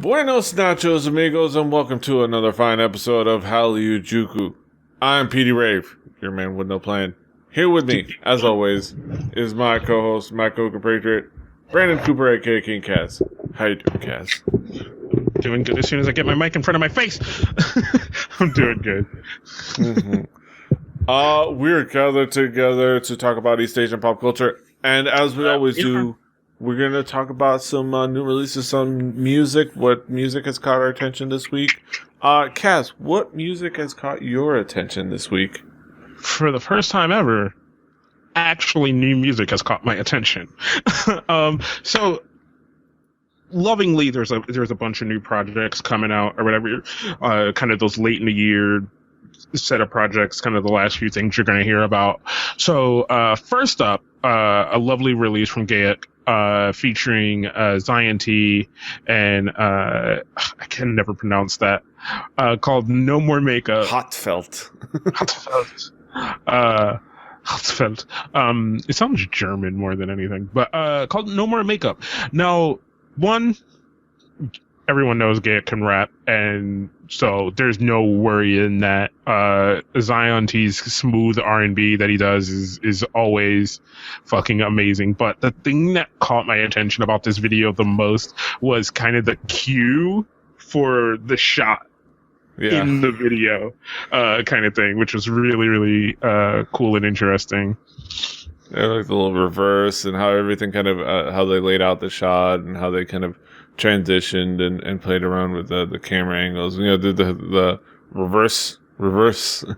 Buenos nachos, amigos, and welcome to another fine episode of Hallyujuku. I'm Petey Rave, your man with no plan. Here with me, as always, is my co-host, my co-compatriot, Brandon Cooper, aka King Cass. How you doing, Cass? Doing good as soon as I get my mic in front of my face. I'm doing good. We're gathered together to talk about East Asian pop culture, and as we always do, we're going to talk about some new releases, some music, what music has caught our attention this week. Cass, what music has caught your attention this week? For the first time ever, actually new music has caught my attention. So lovingly, there's a bunch of new projects coming out or whatever, kind of those late in the year set of projects, kind of the last few things you're going to hear about. So first up, a lovely release from Gayak, featuring Zion T and I can never pronounce that, called No More Makeup. Hotfelt. Hotfelt. It sounds German more than anything, but called No More Makeup. Now, everyone knows Gayak can rap, and so there's no worry in that. Zion T's smooth R&B that he does is always fucking amazing. But the thing that caught my attention about this video the most was kind of the cue for the shot in the video, kind of thing, which was really, really cool and interesting. Yeah, like the little reverse and how everything kind of how they laid out the shot and how they kind of transitioned and played around with the camera angles. You know, did the reverse,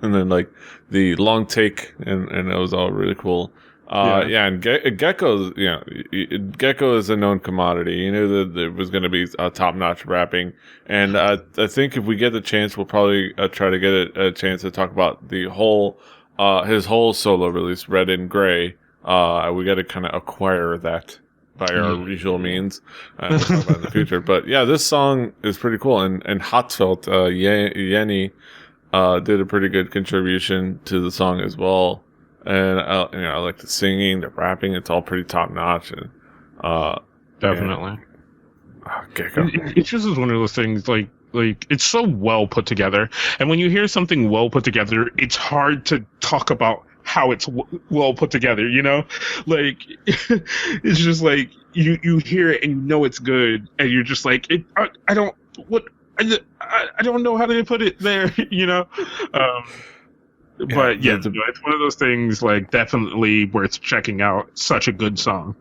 and then like the long take, and it was all really cool. And Gecko, Gecko is a known commodity. You knew that it was going to be top-notch rapping, and I think if we get the chance, we'll probably try to get a chance to talk about the whole his whole solo release, Red and Gray. We got to kind of acquire that by our usual means. We'll talk about it in the future. But yeah, this song is pretty cool. And Hotfelt, Yenny, did a pretty good contribution to the song as well. And I like the singing, the rapping. It's all pretty top notch. And Definitely. Gecko. It just is one of those things like it's so well put together. And when you hear something well put together, it's hard to talk about how it's well put together, you know? Like, it's just like, you hear it and you know it's good, and you're just like, I don't know how to put it there, you know? But yeah, it's one of those things, like, definitely worth checking out. Such a good song.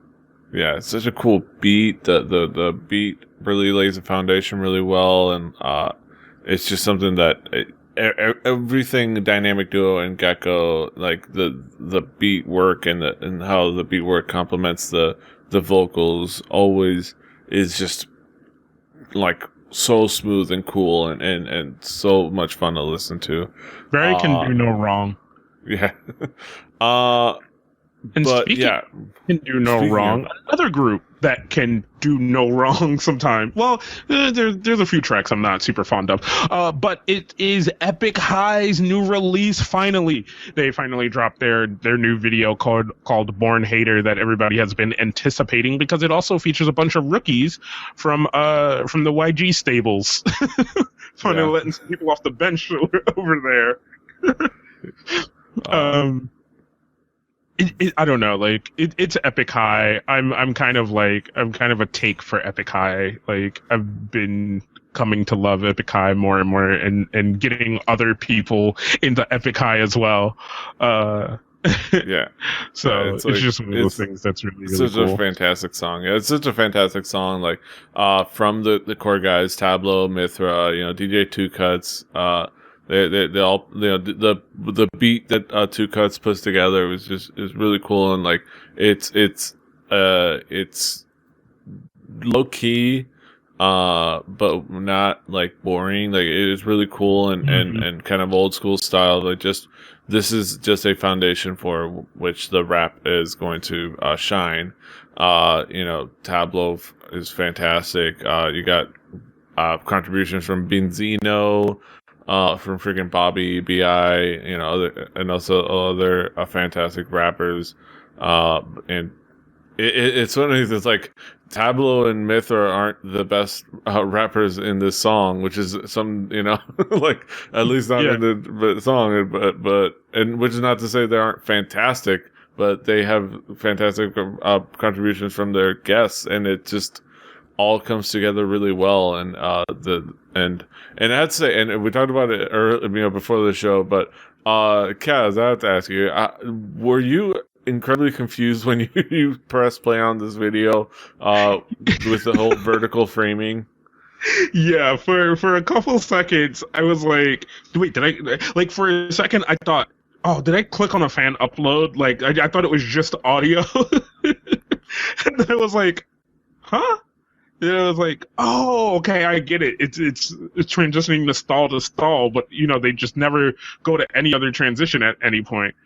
Yeah, it's such a cool beat. The beat really lays the foundation really well, and it's just something that everything Dynamic Duo and Gecko, like the beat work and how the beat work complements the vocals, always is just like so smooth and cool and so much fun to listen to. Very can do no wrong. Yeah. And but speaking yeah, can do no wrong. Another group that can do no wrong sometimes. Well, there's a few tracks I'm not super fond of. But it is Epic High's new release. Finally, they finally dropped their new video called Born Hater that everybody has been anticipating, because it also features a bunch of rookies from the YG stables. Finally letting some people off the bench over there. I don't know, like it's Epic High. I'm kind of a take for Epic High. Like, I've been coming to love Epic High more and more, and getting other people into Epic High as well. Yeah. So it's just one of those things that's really, really such cool. A fantastic song. Yeah, it's such a fantastic song. Like, from the core guys, Tableau, Mithra, DJ Two Cuts, They all, the beat that Two Cuts puts together is really cool, and like it's low key, but not like boring. Like, it is really cool and kind of old school style. Like, this is just a foundation for which the rap is going to shine. Tableau is fantastic. You got contributions from Benzino, from freaking Bobby, B.I., and also other fantastic rappers, and It's one of these. It's like Tableau and Myth aren't the best rappers in this song, which is some, like at least not in the song, but and which is not to say they aren't fantastic, but they have fantastic contributions from their guests, and it just all comes together really well. And and I'd say, and we talked about it earlier, before the show, but Kaz, I have to ask you, were you incredibly confused when you press play on this video with the whole vertical framing? Yeah, for a couple seconds I was like, wait, did I, like, for a second I thought, oh, did I click on a fan upload? Like I thought it was just audio. And then I was like, huh? And I was like, oh, okay, I get it. It's transitioning to stall, but they just never go to any other transition at any point.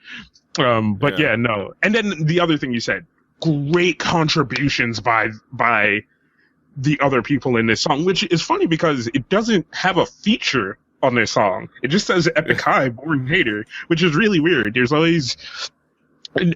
But yeah, no. And then the other thing you said, great contributions by the other people in this song, which is funny because it doesn't have a feature on this song. It just says Epic High, Born Hater, which is really weird. There's always,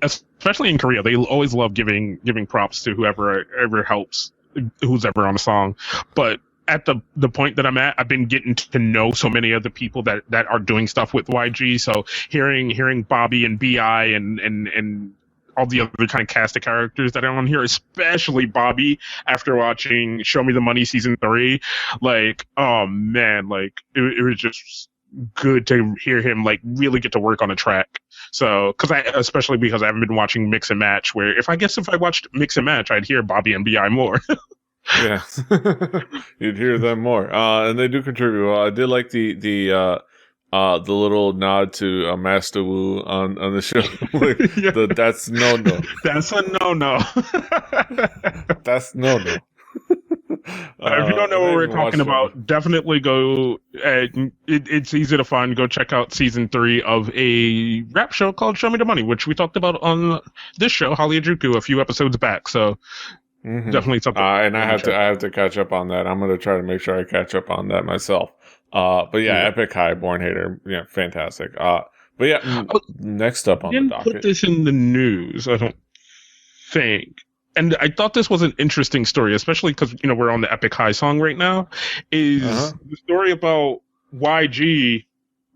especially in Korea, they always love giving props to whoever helps, who's ever on a song. But at the point that I'm at, I've been getting to know so many of the people that are doing stuff with YG. So hearing Bobby and BI and all the other kind of cast of characters that are on here, especially Bobby, after watching Show Me the Money season 3, like, oh man, like it was just good to hear him like really get to work on a track. So, especially because I haven't been watching Mix and Match, where if I watched Mix and Match, I'd hear Bobby and BI more. Yeah, you'd hear them more, and they do contribute well. I did like the little nod to Master Wu on the show. Like, that's no. That's a no. That's no. If you don't know what we're talking about, definitely go. It's easy to find. Go check out season 3 of a rap show called Show Me the Money, which we talked about on this show, Hallyujuku, a few episodes back. So definitely something. And I have to catch up on that. I'm going to try to make sure I catch up on that myself. But yeah, Epic High, Born Hater, yeah, fantastic. But yeah, next up on the docket. Didn't put this in the news, I don't think. And I thought this was an interesting story, especially because, we're on the Epic High song right now, is the story about YG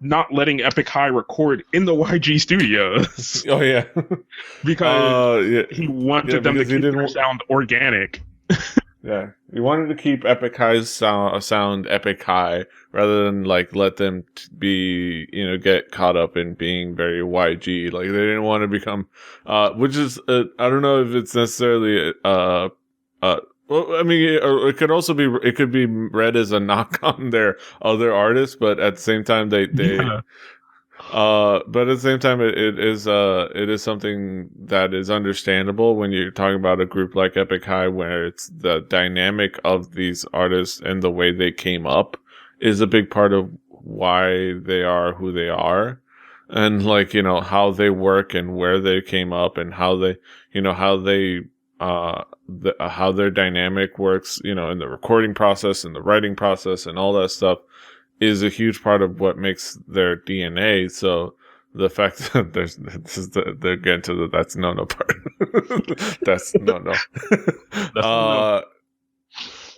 not letting Epic High record in the YG studios. Oh, yeah. Because he wanted them to keep their sound organic. Yeah, he wanted to keep Epic High's sound Epic High rather than like let them be, get caught up in being very YG. Like they didn't want to become, which is I don't know if it's necessarily well, I mean, it could also be, it could be read as a knock on their other artists, but at the same time but at the same time, it is something that is understandable when you're talking about a group like Epic High, where it's the dynamic of these artists and the way they came up is a big part of why they are who they are, and like how they work and where they came up and how they how their dynamic works, in the recording process and the writing process and all that stuff is a huge part of what makes their DNA. So the fact that they're getting to the that's no part. That's no.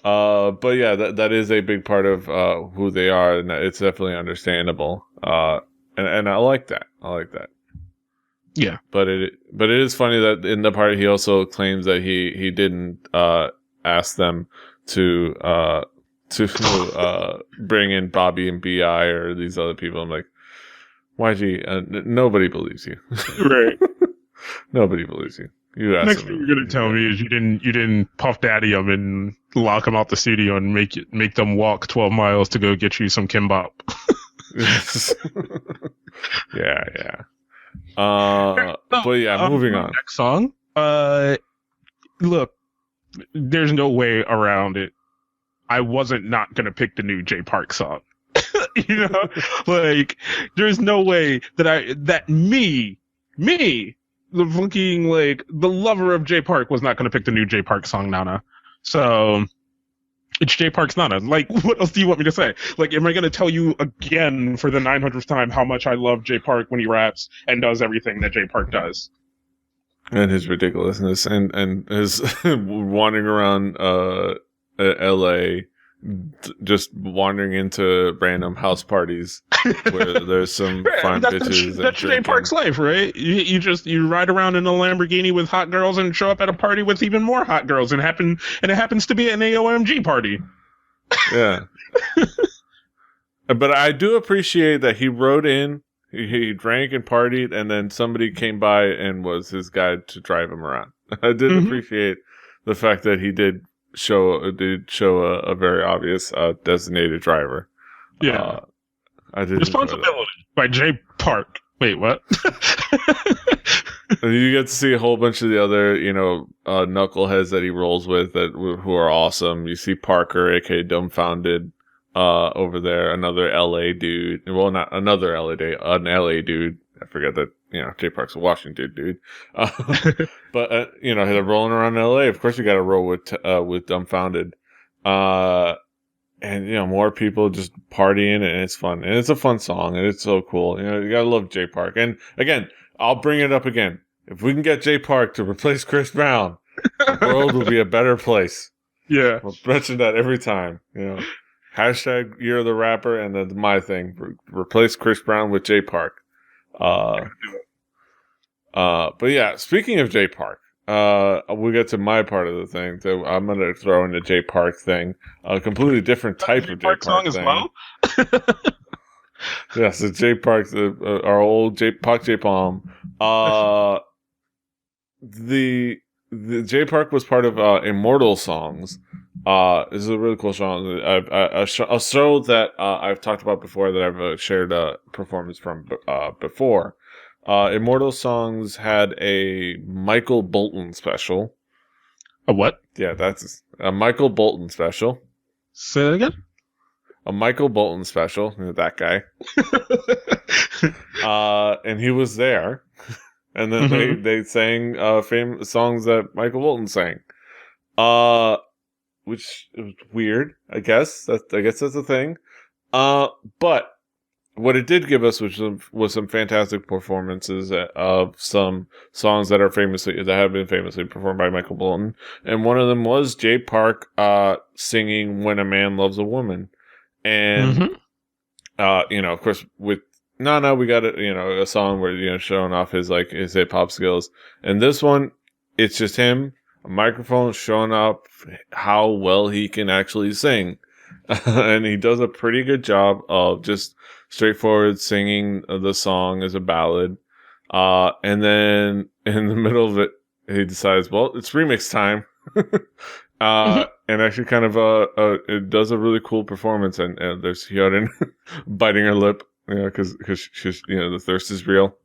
But yeah, that is a big part of who they are, and it's definitely understandable. And I like that. Yeah, but it is funny that in the part he also claims that he didn't ask them to bring in Bobby and BI or these other people. I'm like, YG, nobody believes you. Right. Nobody believes you. You asked Next thing you're gonna tell me is you didn't Puff Daddy them and lock them out the studio and make them walk 12 miles to go get you some kimbap. Yeah. But yeah, moving on. Next song. Look, there's no way around it. I wasn't not gonna pick the new Jay Park song. Like there's no way that me, the fucking like the lover of Jay Park was not gonna pick the new Jay Park song, Nana. So it's Jay Park's Nana. Like, what else do you want me to say? Like, am I gonna tell you again for the 900th time how much I love Jay Park when he raps and does everything that Jay Park does? and his ridiculousness and his wandering around LA, just wandering into random house parties where there's some fine bitches and That's Jay drinking. Park's life, right? You ride around in a Lamborghini with hot girls and show up at a party with even more hot girls, and it happens to be an AOMG party. Yeah. But I do appreciate that he rode in, he drank and partied, and then somebody came by and was his guide to drive him around. I did appreciate the fact that he did show a very obvious designated driver. Yeah. I did Responsibility by Jay Park. Wait, what? You get to see a whole bunch of the other, knuckleheads that he rolls with who are awesome. You see Parker, aka Dumbfounded, over there, another LA dude. Well, not another LA dude, an LA dude. I forget that, Jay Park's a Washington dude. But, they're rolling around LA. Of course, you got to roll with Dumbfounded. And, more people just partying, and it's fun. And it's a fun song, and it's so cool. You got to love Jay Park. And again, I'll bring it up again. If we can get Jay Park to replace Chris Brown, the world will be a better place. Yeah. We'll mention that every time, Hashtag You're the Rapper, and then my thing. Replace Chris Brown with Jay Park. But yeah, speaking of Jay Park, we'll get to my part of the thing. So I'm going to throw in the Jay Park thing. A completely different type of Jay Park song thing. As well? Yes, the Jay Park, our old Park J Palm. The Jay Park was part of Immortal Songs. This is a really cool song. A show that I've talked about before, that I've shared a performance from before. Immortal Songs had a Michael Bolton special. A what? Yeah, that's a Michael Bolton special. Say that again? A Michael Bolton special. That guy. And he was there. And then they sang famous songs that Michael Bolton sang. Which was weird, I guess. I guess that's a thing. But what it did give us was some fantastic performances of some songs that have been famously performed by Michael Bolton. And one of them was Jay Park singing "When a Man Loves a Woman." And of course, with Nana, we got a song where showing off his hip hop skills. And this one, it's just him, a microphone, showing up how well he can actually sing. And he does a pretty good job of just straightforward singing the song as a ballad. And then in the middle of it, he decides, well, it's remix time. And actually kind of it does a really cool performance. And there's Hyorin biting her lip, because she's, the thirst is real.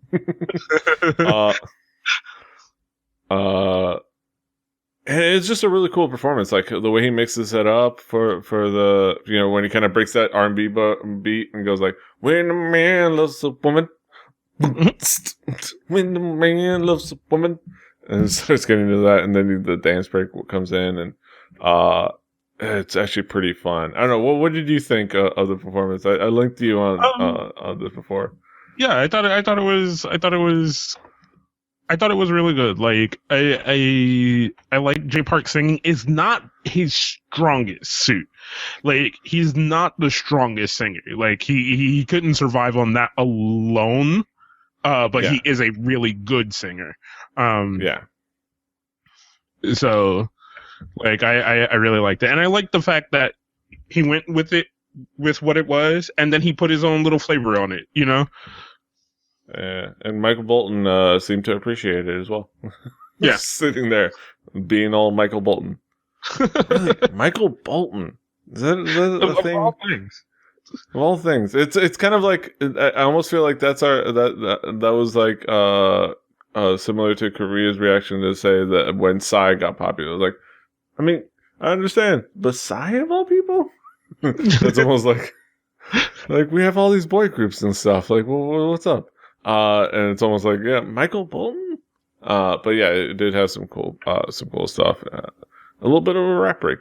And it's just a really cool performance, like the way he mixes it up for the when he kind of breaks that R&B beat and goes like, "When a man loves a woman, when a man loves a woman," and it starts getting into that, and then the dance break comes in, and it's actually pretty fun. I don't know, what did you think of the performance? I linked to you on this before. Yeah, I thought it was really good. Like I like Jay Park singing. Is not his strongest suit. Like he's not the strongest singer. Like he couldn't survive on that alone. But he is a really good singer. So like I really liked it, and I like the fact that he went with what it was, and then he put his own little flavor on it. And Michael Bolton seemed to appreciate it as well. Yeah. Sitting there, being all Michael Bolton. Really? Michael Bolton? Is that a thing? Of all things. Of all things. It's kind of like, I almost feel like that was like similar to Korea's reaction to say that when Psy got popular. It was like, I mean, I understand, but Psy of all people? It's almost like we have all these boy groups and stuff. Like, well, what's up? And it's almost like, yeah, Michael Bolton. But yeah, it did have some cool stuff. A little bit of a rap break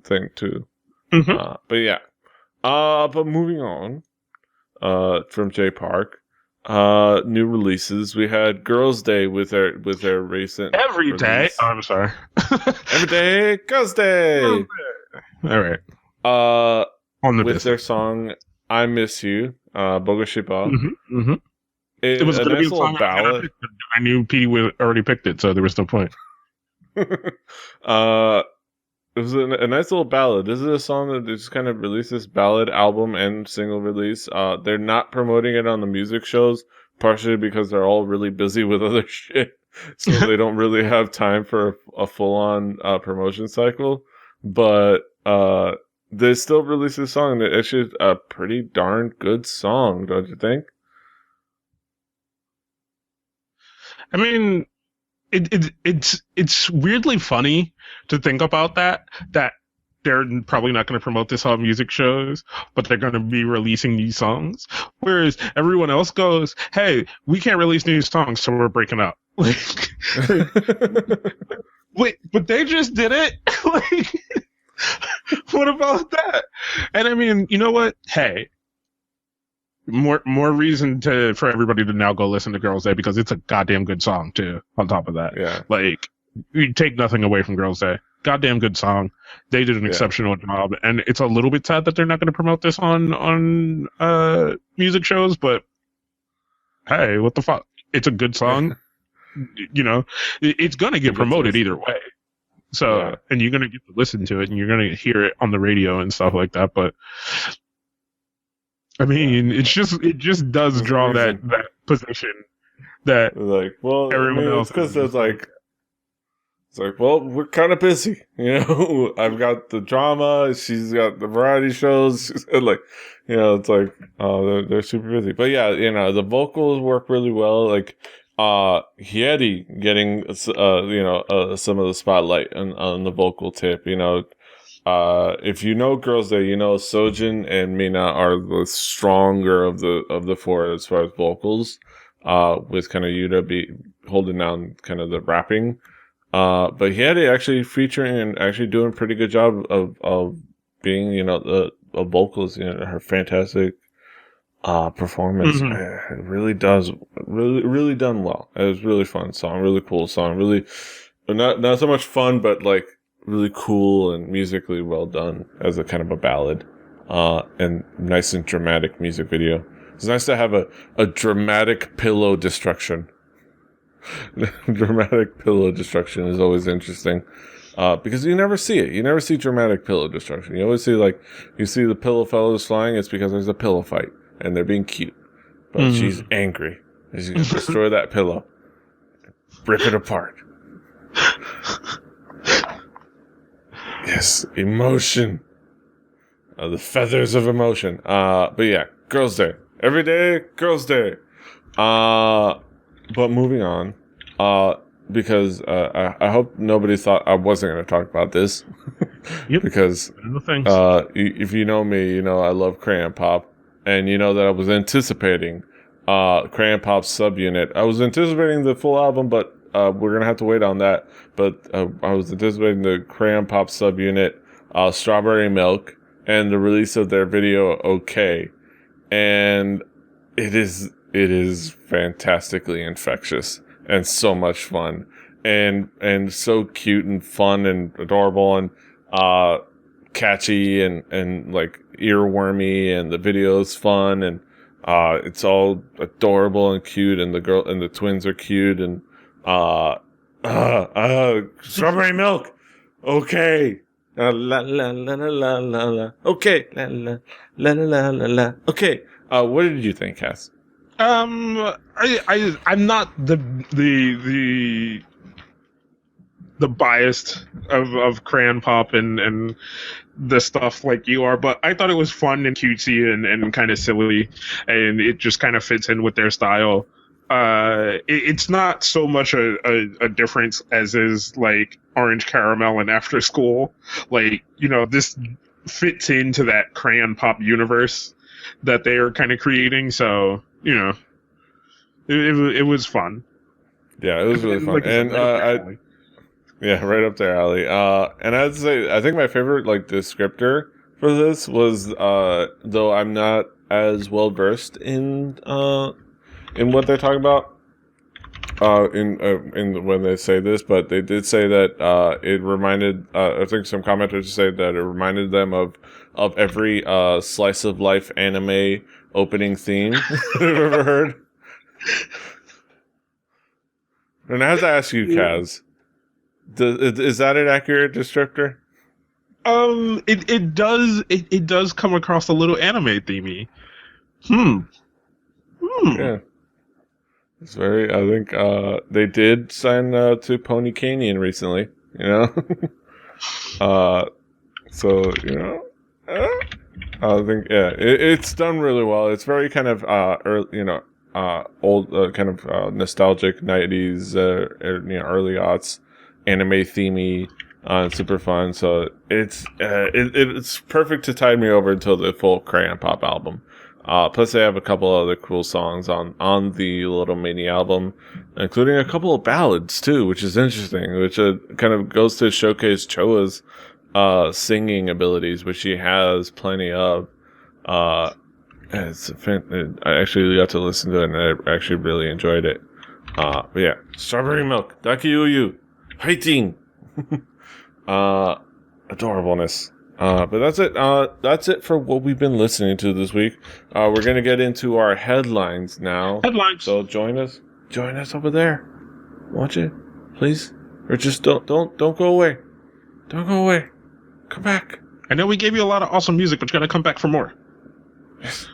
thing too. But yeah. But moving on, from Jay Park, New releases. We had Girls' Day with their recent Every day. release. Oh, I'm sorry. Every day, Girls' Day. All right. Uh, On the with business. their song "I Miss You," Bogoshiba. Mm-hmm, mm-hmm. It was A going to be nice a little song I was gonna ballad. pick, but I knew Petey would already picked it, so there was no point. uh, it was a nice little ballad. This is a song that they just kind of released this ballad album and single release. They're not promoting it on the music shows, partially because they're all really busy with other shit, so they don't really have time for a full on promotion cycle. But they still release this song, and it's actually a pretty darn good song, don't you think? I mean, it's weirdly funny to think about that they're probably not going to promote this on music shows, but they're going to be releasing these songs, whereas everyone else goes, "Hey, we can't release new songs, so we're breaking up." Like, wait, but they just did it. Like, what about that? And I mean, you know what? Hey, more reason for everybody to now go listen to Girls' Day, because it's a goddamn good song too. On top of that, Yeah. like, you take nothing away from Girls' Day. Goddamn good song. They did an exceptional job, and it's a little bit sad that they're not going to promote this on music shows. But hey, what the fuck? It's a good song. You know, it's going to get promoted either way. So, and you're going to get to listen to it, and you're going to hear it on the radio and stuff like that. But I mean, it just does draw that position that like, well, everyone else. It's because it's like, well, we're kind of busy, you know. I've got the drama, she's got the variety shows, like, you know, it's like, oh, they're super busy. But yeah, you know, the vocals work really well. Like, Hiedi getting, some of the spotlight on the vocal tip, you know. If you know Girls' Day, you know Sojin and Mina are the stronger of the four as far as vocals, with kind of Yuta be holding down kind of the rapping. But he had it actually featuring and actually doing a pretty good job of being, you know, the vocals, you know, her fantastic performance. Mm-hmm. It really does, really done well. It was a really fun song, really cool song, really not so much fun, but like really cool and musically well done as a kind of a ballad, and nice and dramatic music video. It's nice to have a dramatic pillow destruction. Dramatic pillow destruction is always interesting, because you never see it. You never see dramatic pillow destruction. You always see, like, you see the pillow fellows flying. It's because there's a pillow fight and they're being cute, but she's angry. She's gonna destroy that pillow, rip it apart. Yes, emotion. The feathers of emotion. But yeah, Girls' Day. Every day, Girls' Day. But moving on, because I hope nobody thought I wasn't going to talk about this. Yep. Because if you know me, you know I love Crayon Pop, and you know that I was anticipating Crayon Pop's subunit. I was anticipating the full album, but we're going to have to wait on that. But I was anticipating the Crayon Pop subunit, Strawberry Milk, and the release of their video OK. And it is fantastically infectious and so much fun and so cute and fun and adorable and catchy and like earwormy, and the video's fun, and it's all adorable and cute, and the girl and the twins are cute, and Strawberry Milk. Okay. La la la la la la la. Okay. La la la la la la. Okay. What did you think, Cass? I'm not the biased of Crayon Pop and the stuff like you are, but I thought it was fun and cutesy and kind of silly, and it just kind of fits in with their style. It's not so much a difference as is like Orange Caramel and After School. Like, you know, this fits into that Crayon Pop universe that they are kind of creating. So, you know, it was fun. Yeah, it was really fun. Like and yeah, right up there, alley. And I'd say I think my favorite like descriptor for this was though I'm not as well versed in in what they're talking about. In when they say this, but they did say that it reminded. I think some commenters say that it reminded them of every slice of life anime opening theme I've ever heard. And I have to ask you, Kaz, is that an accurate descriptor? It does come across a little anime themey. Yeah. It's very. I think they did sign to Pony Canyon recently. So I think it's done really well. It's very kind of old kind of nostalgic '90s, early aughts anime themey. Super fun. So it's perfect to tide me over until the full Crayon Pop album. Plus, they have a couple other cool songs on the little mini album, including a couple of ballads too, which is interesting. Which kind of goes to showcase Choa's singing abilities, which she has plenty of. I actually got to listen to it, and I actually really enjoyed it. But yeah, Strawberry Milk, Dakiuyu, Haiting, adorableness. But that's it. That's it for what we've been listening to this week. We're gonna get into our headlines now. Headlines. So join us over there. Watch it, please, or just don't go away. Don't go away. Come back. I know we gave you a lot of awesome music, but you gotta come back for more. Yes.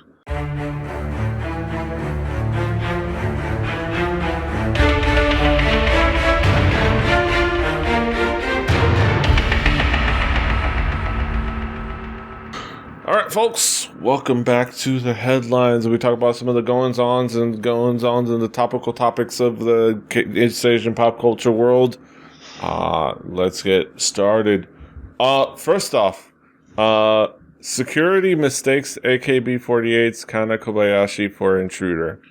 All right, folks, welcome back to the headlines. We talk about some of the goings-ons and the topical topics of the East Asian pop culture world. Let's get started. First off, security mistakes AKB48's Kana Kobayashi for intruder.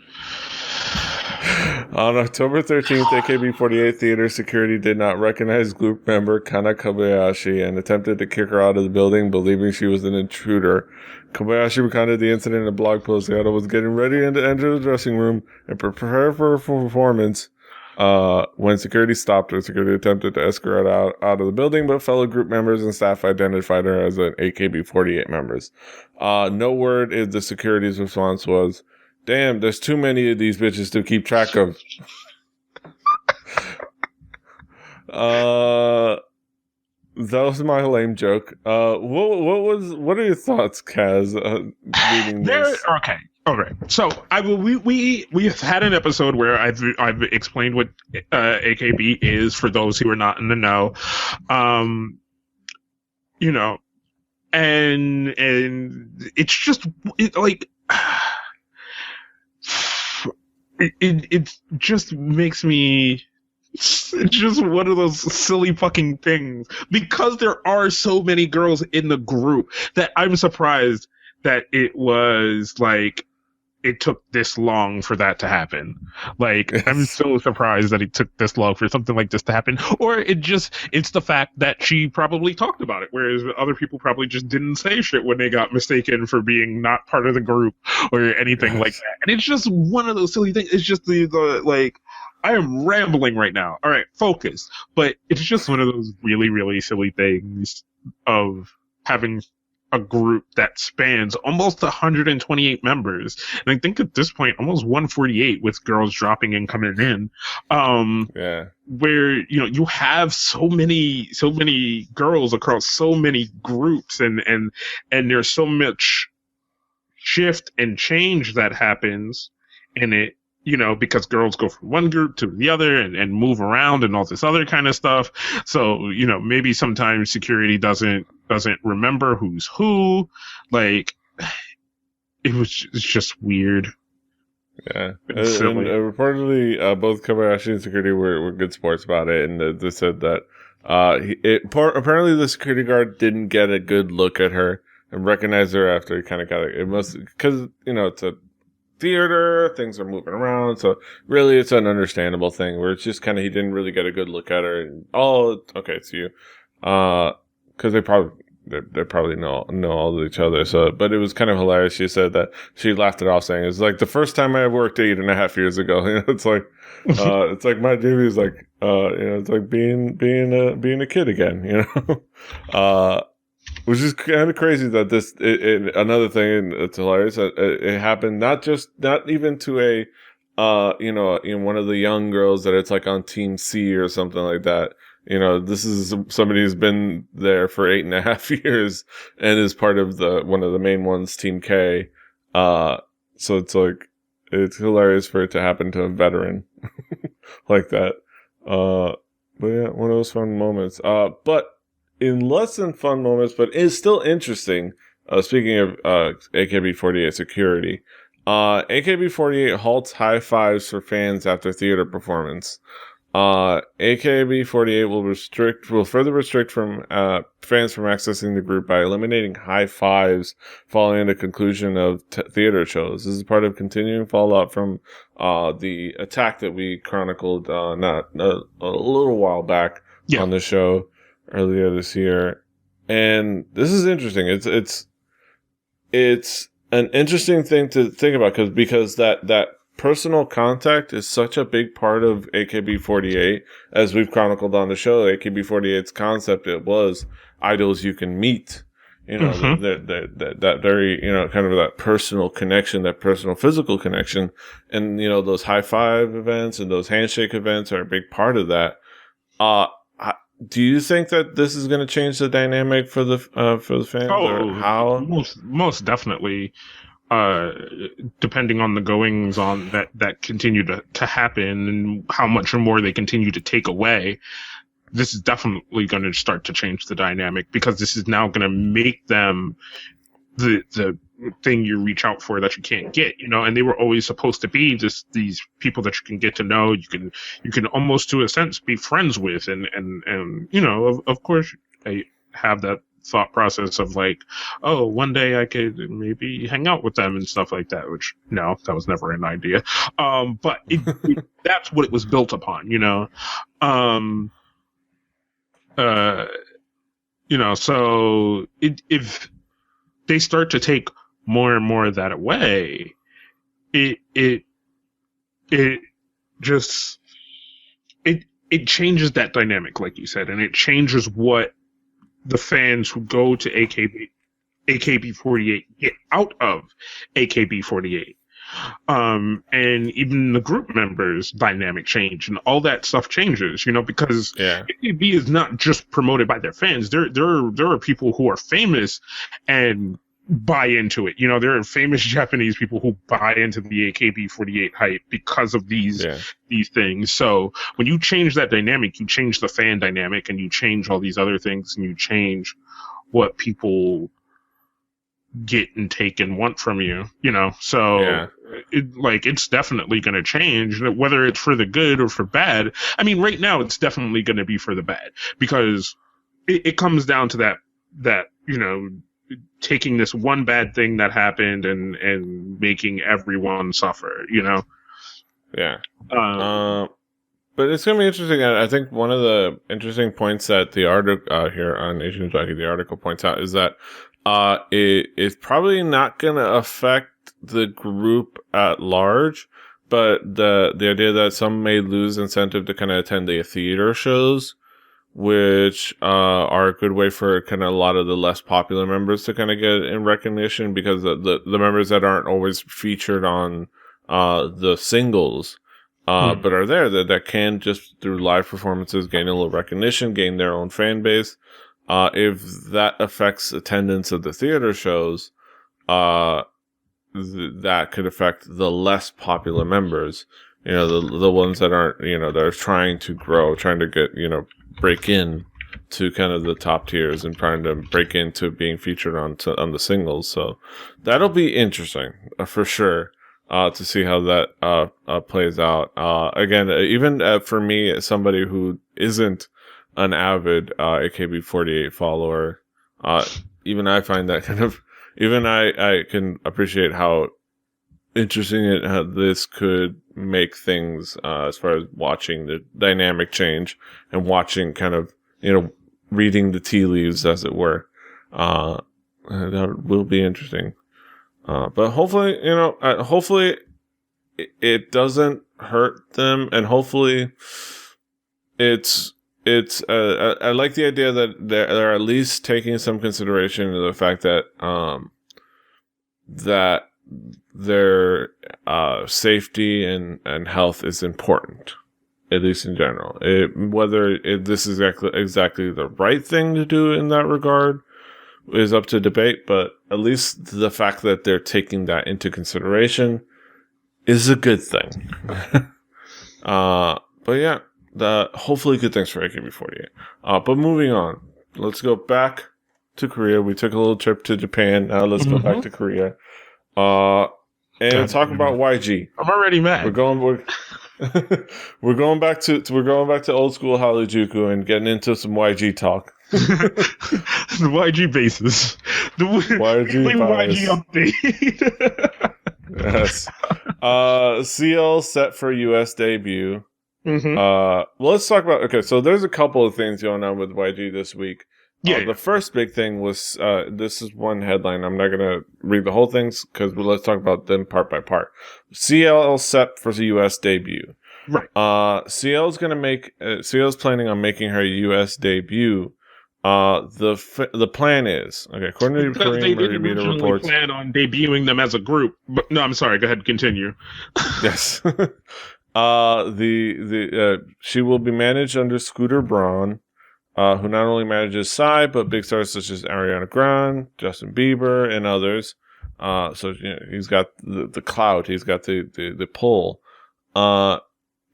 On October 13th, AKB48 theater security did not recognize group member Kana Kobayashi and attempted to kick her out of the building, believing she was an intruder. Kobayashi recounted the incident in a blog post. The idol was getting ready to enter the dressing room and prepare for a performance when security stopped her. Security attempted to escort her out of the building, but fellow group members and staff identified her as an AKB48 members. No word if the security's response was, "Damn, there's too many of these bitches to keep track of." That was my lame joke. What are your thoughts, Kaz? Reading this? Okay. So we have had an episode where I've explained what AKB is for those who are not in the know. And it's just it just makes me. It's just one of those silly fucking things, because there are so many girls in the group that I'm surprised that it was like it took this long for that to happen. Like, I'm so surprised that it took this long for something like this to happen. Or it's the fact that she probably talked about it, whereas other people probably just didn't say shit when they got mistaken for being not part of the group or anything like that. And it's just one of those silly things. It's just the like, I am rambling right now. All right, focus. But it's just one of those really, really silly things of having a group that spans almost 128 members. And I think at this point, almost 148 with girls dropping and coming in. Where, you have so many girls across so many groups and there's so much shift and change that happens in it. Because girls go from one group to the other and move around and all this other kind of stuff. So, maybe sometimes security doesn't remember who's who. Like, it's just weird. Yeah. And reportedly, both Kobayashi and security were good sports about it. And they said that, apparently the security guard didn't get a good look at her and recognize her after he kind of got it. It must, because, it's a theater, things are moving around, so really it's an understandable thing where it's just kind of he didn't really get a good look at her and okay, it's you, because they probably they probably know all of each other. So, but it was kind of hilarious. She said that she laughed it off, saying it's like the first time I worked 8.5 years ago. It's like my duty is like it's like being a kid again. Which is kind of crazy that another thing that's hilarious. It happened not even to a in one of the young girls that it's like on Team C or something like that. This is somebody who's been there for 8.5 years and is part of one of the main ones, Team K. So it's like, it's hilarious for it to happen to a veteran like that. But yeah, one of those fun moments. But in less than fun moments, but it's still interesting. Speaking of AKB48 security, AKB48 halts high fives for fans after theater performance. AKB48 will further restrict from fans from accessing the group by eliminating high fives following the conclusion of theater shows. This is part of continuing fallout from the attack that we chronicled not a little while back on the show earlier this year. And this is interesting. It's an interesting thing to think about because that personal contact is such a big part of AKB48. As we've chronicled on the show, AKB48's concept, it was idols you can meet. That very, kind of that personal connection, that personal physical connection. And, those high five events and those handshake events are a big part of that. Do you think that this is going to change the dynamic for the fans, or how? Most definitely. Depending on the goings on that continue to happen and how much more they continue to take away, this is definitely going to start to change the dynamic, because this is now going to make them the thing you reach out for that you can't get, and they were always supposed to be these people that you can get to know, you can almost to a sense be friends with, and of course I have that thought process of like, oh, one day I could maybe hang out with them and stuff like that, which no, that was never an idea. But that's what it was built upon, so if they start to take more and more of that away, it changes that dynamic, like you said, and it changes what the fans who go to AKB48 get out of AKB48. And even the group members' dynamic change and all that stuff changes, because AKB is not just promoted by their fans. There are people who are famous and buy into it. There are famous Japanese people who buy into the AKB48 hype because of these things. So when you change that dynamic, you change the fan dynamic, and you change all these other things, and you change what people get and take and want from you, so it's definitely going to change, whether it's for the good or for bad. I mean, right now it's definitely going to be for the bad, because it comes down to that taking this one bad thing that happened and making everyone suffer, But it's going to be interesting. I think one of the interesting points that the article here on Asian Jackie, the article points out, is that it's probably not going to affect the group at large, but the idea that some may lose incentive to kind of attend the theater shows, which are a good way for kind of a lot of the less popular members to kind of get in recognition, because the members that aren't always featured on the singles but are there that can, just through live performances, gain a little recognition, gain their own fan base. If that affects attendance of the theater shows, that could affect the less popular members, the ones that aren't, that are trying to grow, trying to get, break in to kind of the top tiers and trying to break into being featured on the singles. So that'll be interesting for sure. To see how that plays out. Again, even for me, as somebody who isn't an avid AKB48 follower, even I find that even I can appreciate how interesting how this could make things as far as watching the dynamic change and watching kind of, reading the tea leaves, as it were. That will be interesting. But hopefully, hopefully it doesn't hurt them, and hopefully it's. I like the idea that they're at least taking some consideration to the fact that that their safety and health is important, at least in general. Whether this is exactly the right thing to do in that regard is up to debate, but at least the fact that they're taking that into consideration is a good thing. But yeah, hopefully good things for AKB48. But moving on, let's go back to Korea. We took a little trip to Japan. Now let's go back to Korea. And talk about YG. I'm already mad. We're going back to old school Hallyujuku and getting into some YG talk. The YG basis. The YG update. Yes. CL set for US debut. Well, let's talk about. Okay, so there's a couple of things going on with YG this week. The first big thing was this is one headline. I'm not gonna read the whole things because let's talk about them part by part. CL set for the US debut. Right. CL's planning on making her US debut. The plan is according to because they didn't media originally reports. Plan on debuting them as a group, but no, I'm sorry. Go ahead, continue. Yes. She will be managed under Scooter Braun, who not only manages Psy, but big stars such as Ariana Grande, Justin Bieber, and others. So he's got the clout, he's got the pull.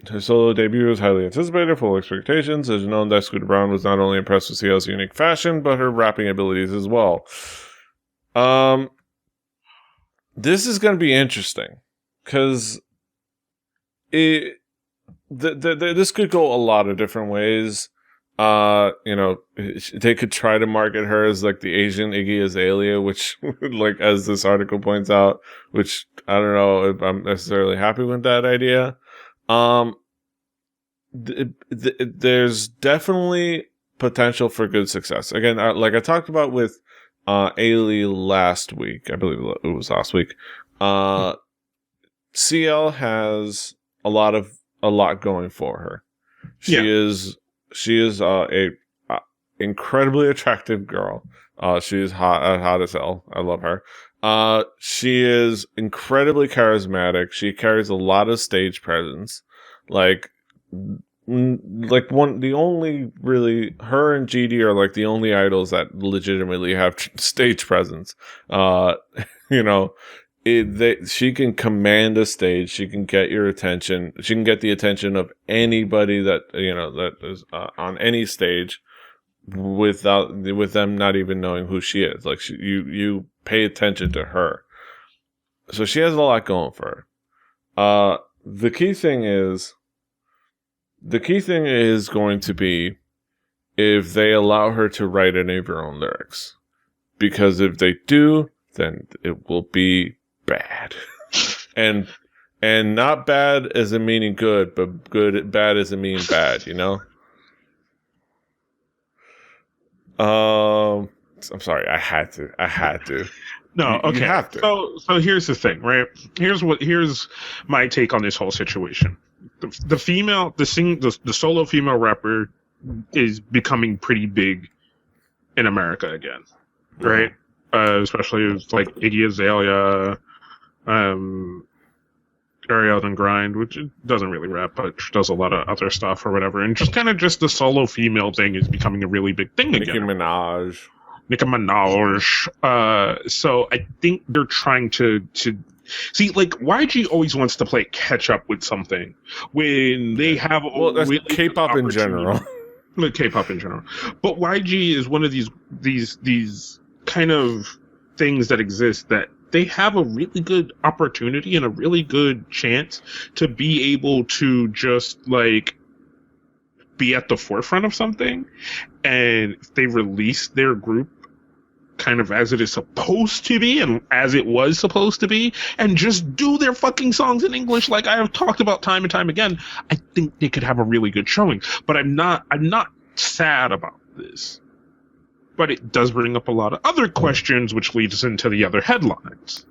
Her solo debut was highly anticipated, full of expectations. As known that Scooter Braun was not only impressed with CL's unique fashion, but her rapping abilities as well. This is going to be interesting because this could go a lot of different ways. They could try to market her as like the Asian Iggy Azalea, which, like as this article points out, which I don't know if I'm necessarily happy with that idea. There's definitely potential for good success. Again, like I talked about with Ailey last week, I believe it was last week. CL has a lot going for her. She is a incredibly attractive girl. She is hot as hell. I love her. She is incredibly charismatic. She carries a lot of stage presence. The only really, her and GD are like the only idols that legitimately have stage presence. She can command a stage. She can get your attention. She can get the attention of anybody that is on any stage with them not even knowing who she is. Like you pay attention to her. So she has a lot going for her. The key thing is going to be if they allow her to write any of her own lyrics. Because if they do, then it will be bad. and not bad as in meaning good, but bad as in meaning bad, I'm sorry, I had to. No, okay. You have to. So here's the thing, right? Here's my take on this whole situation. The solo female rapper is becoming pretty big in America again, right? Especially with like Iggy Azalea, Ariel and Grind, which doesn't really rap, but does a lot of other stuff or whatever. And just the solo female thing is becoming a really big thing again. Nicki Minaj. So I think they're trying to see, like, YG always wants to play catch up with something when they have that's really K-pop in general. K-pop in general. But YG is one of these kind of things that exist that they have a really good opportunity and a really good chance to be able to just like be at the forefront of something. And if they release their group kind of as it is supposed to be and as it was supposed to be and just do their fucking songs in English like I have talked about time and time again, I think they could have a really good showing. But I'm not sad about this but it does bring up a lot of other questions, which leads us into the other headlines.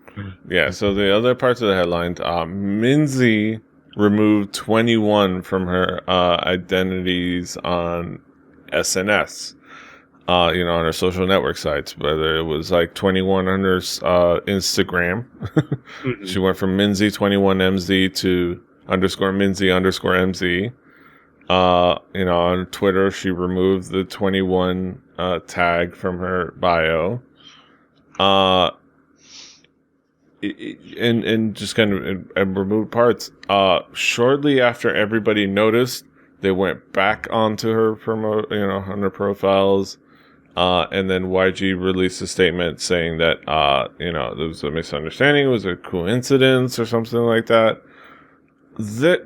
Yeah, so the other parts of the headlines, Minzy removed 21 from her identities on SNS, on her social network sites, whether it was like 21 on her Instagram. Mm-hmm. She went from Minzy21MZ to _Minzy_MZ. On Twitter, she removed the 21 tag from her bio. And just kind of and removed parts. Shortly after everybody noticed, they went back onto her on her profiles. And then YG released a statement saying that, there was a misunderstanding, it was a coincidence or something like that. It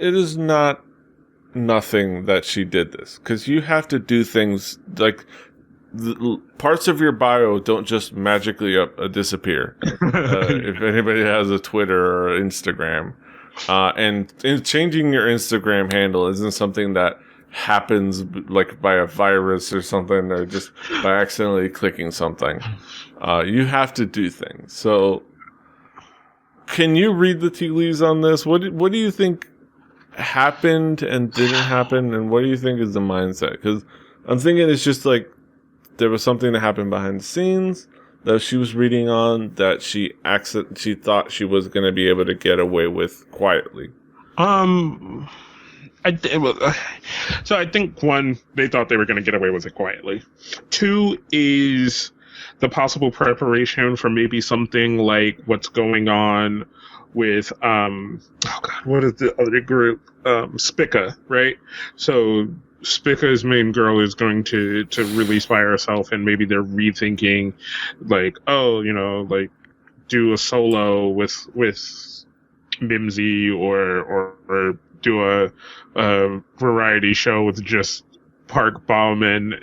is not nothing that she did this, because you have to do things like parts of your bio don't just magically disappear. If anybody has a Twitter or Instagram, and changing your Instagram handle isn't something that happens like by a virus or something, or just by accidentally clicking something. You have to do things. So can you read the tea leaves on this? What do you think happened and didn't happen, and what do you think is the mindset? Because I'm thinking it's just like there was something that happened behind the scenes that she was reading on that she thought she was going to be able to get away with quietly. So I think, one, they thought they were going to get away with it quietly. Two is the possible preparation for maybe something like what's going on with what is the other group? Spica, right? So Spica's main girl is going to release by herself, and maybe they're rethinking, like, do a solo with Mimsy, or do a variety show with just Park Bom and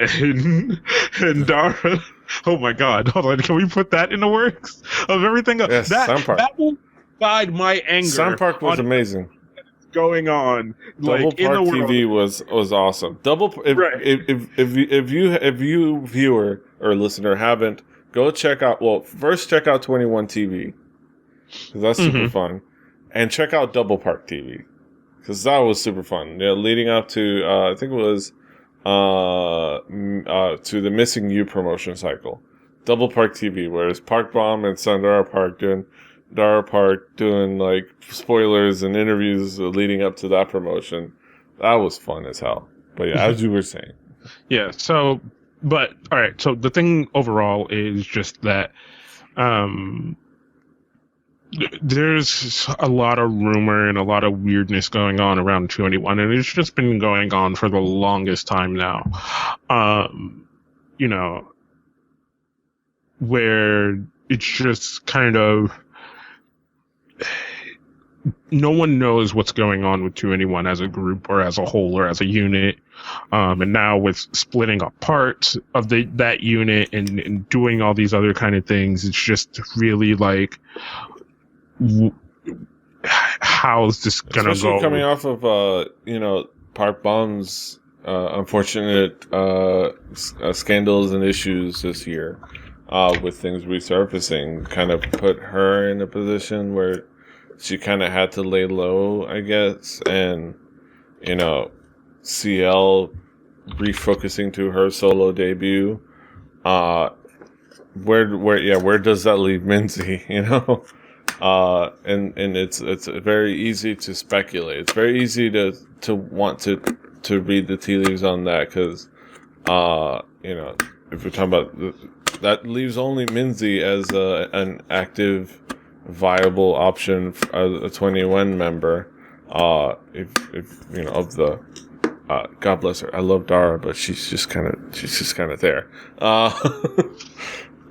Dara. Oh my God! Hold on, can we put that in the works of everything? Yes, that will guide my anger. Sound Park was amazing. Going on, Double like, Park in the TV world. was awesome. If you viewer or listener haven't, go check out. Well, first check out 21 TV, because that's super fun, and check out Double Park TV, because that was super fun. Yeah, leading up to I think it was to the Missing You promotion cycle. Double Park TV, where it's Park Bom and Sandara Park doing like spoilers and interviews leading up to that promotion. That was fun as hell. But yeah, as you were saying. Yeah, so, but, alright, so the thing overall is just that there's a lot of rumor and a lot of weirdness going on around 2NE1, and it's just been going on for the longest time now. Where it's just kind of, no one knows what's going on with 2NE1 as a group or as a whole or as a unit. And now with splitting apart of that unit and doing all these other kind of things, it's just really like, how's this gonna Especially go? coming off of Park Bom's unfortunate scandals and issues this year, with things resurfacing, kind of put her in a position where she kind of had to lay low, I guess, and CL refocusing to her solo debut. Where does that leave Minzy? And it's very easy to speculate. It's very easy to want to read the tea leaves on that, because if we're talking about that leaves only Minzy as an active, viable option as a 2NE1 member. If of the God bless her, I love Dara, but she's just kind of there.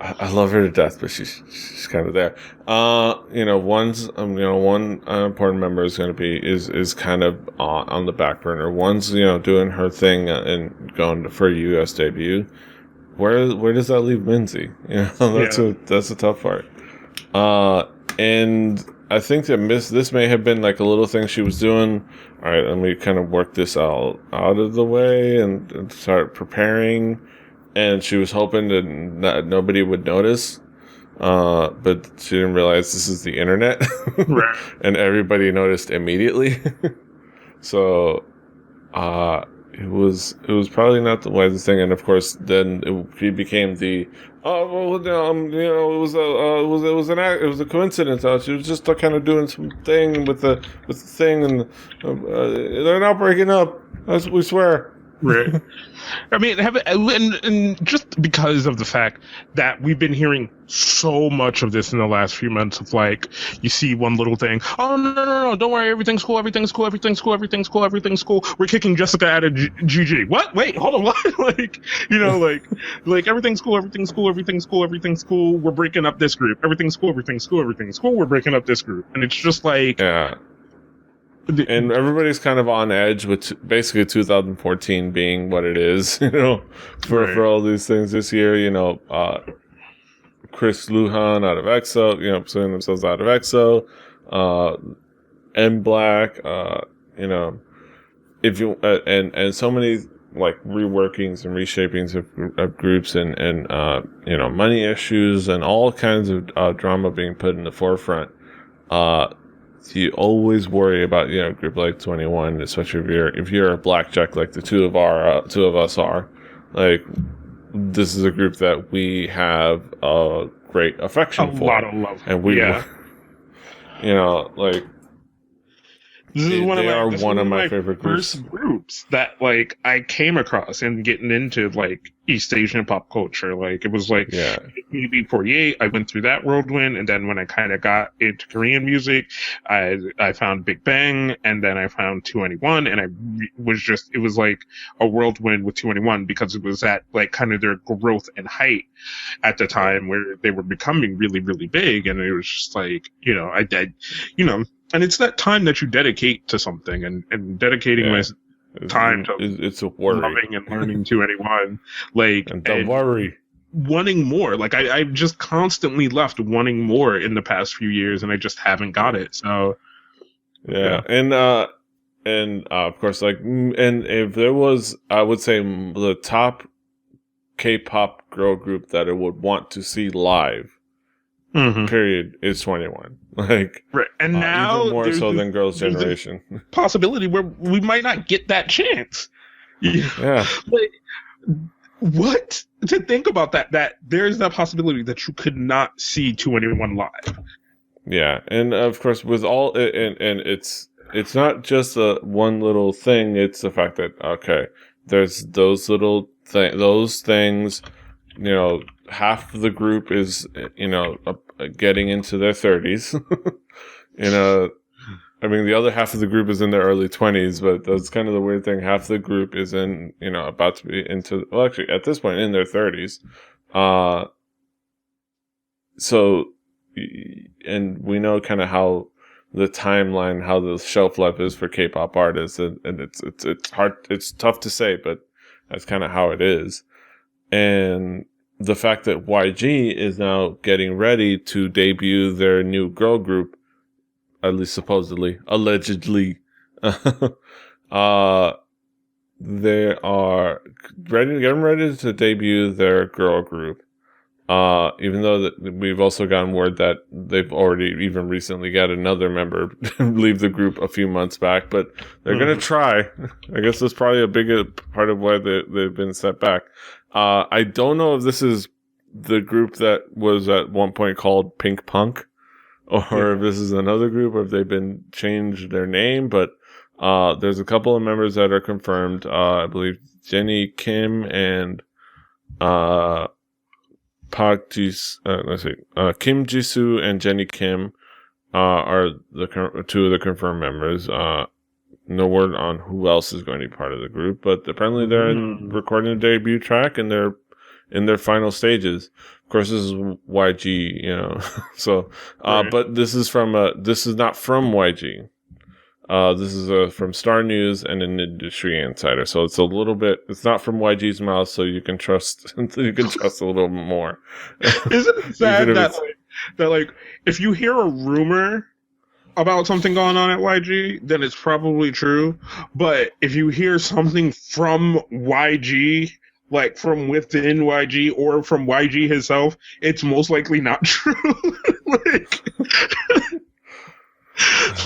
I love her to death, but she's kind of there. One important member is going to be is kind of on the back burner. One's doing her thing and going for a U.S. debut. Where does that leave Minzy? That's a tough part. And I think that this may have been like a little thing she was doing. All right, let me kind of work this out of the way and start preparing. And she was hoping that nobody would notice. But she didn't realize this is the internet. Right. And everybody noticed immediately. So, it was probably not the wisest thing. And of course, then he became the, oh, well, it was a coincidence. She was just kind of doing some thing with the thing, and they're not breaking up. We swear. Right. I mean, and just because of the fact that we've been hearing so much of this in the last few months of like, you see one little thing, oh, no, don't worry, everything's cool, everything's cool, everything's cool, everything's cool, everything's cool. We're kicking Jessica out of GG. What? Wait, hold on, what? like, like everything's cool, everything's cool, everything's cool, everything's cool. We're breaking up this group. Everything's cool, everything's cool, everything's cool. We're breaking up this group. And it's just like... Yeah. And everybody's kind of on edge with basically 2014 being what it is, for all these things this year. Chris Lujan out of EXO, putting themselves out of EXO, M Black, if you and so many like reworkings and reshapings of groups and money issues and all kinds of drama being put in the forefront. You always worry about a group like 21, especially if you're a blackjack like the two of us are. Like, this is a group that we have a great affection for, a lot of love, and we, like This is one of my favorite first groups that like I came across and getting into like East Asian pop culture. Like, it was like maybe 48. I went through that whirlwind, and then when I kind of got into Korean music, I found Big Bang, and then I found 2NE1, and it was like a whirlwind with 2NE1 because it was at like kind of their growth and height at the time where they were becoming really, really big, and it was just like, and it's that time that you dedicate to something, and dedicating my time to it's a worry. Loving and learning to anyone. Like, and don't worry. Wanting more. Like, I've just constantly left wanting more in the past few years, and I just haven't got it. So, and of course, like, and if there was, I would say the top K-pop girl group that I would want to see live. Period is 21. Like, right. And now even more so than Girls' Generation. Possibility where we might not get that chance. Yeah. Like, what to think about that there's that possibility that you could not see 2NE1 live. Yeah, and of course with all and it's not just one little thing. It's the fact that there's those those things. Half of the group is getting into their 30s. I mean, the other half of the group is in their early 20s, but that's kind of the weird thing. Half the group is about to be actually at this point in their 30s. So, and we know kind of how the timeline, how the shelf life is for K-pop artists, and it's hard, it's tough to say, but that's kind of how it is. And the fact that YG is now getting ready to debut their new girl group, at least supposedly, allegedly, they are getting ready to debut their girl group. Even though we've also gotten word that they've already even recently got another member leave the group a few months back, but they're going to try. I guess that's probably a big part of why they've been set back. I don't know if this is the group that was at one point called Pink Punk, or if this is another group, or if they've been changed their name, but there's a couple of members that are confirmed. I believe Jenny Kim and Kim Jisoo and Jenny Kim are the two of the confirmed members. No word on who else is going to be part of the group, but apparently they're recording a debut track and they're in their final stages. Of course, this is YG, so, but this is not from YG. This is from Star News and an industry insider. So it's it's not from YG's mouth, so you can trust, a little more. Isn't it sad that if you hear a rumor about something going on at YG, then it's probably true. But if you hear something from YG, like from within YG or from YG himself, it's most likely not true. like,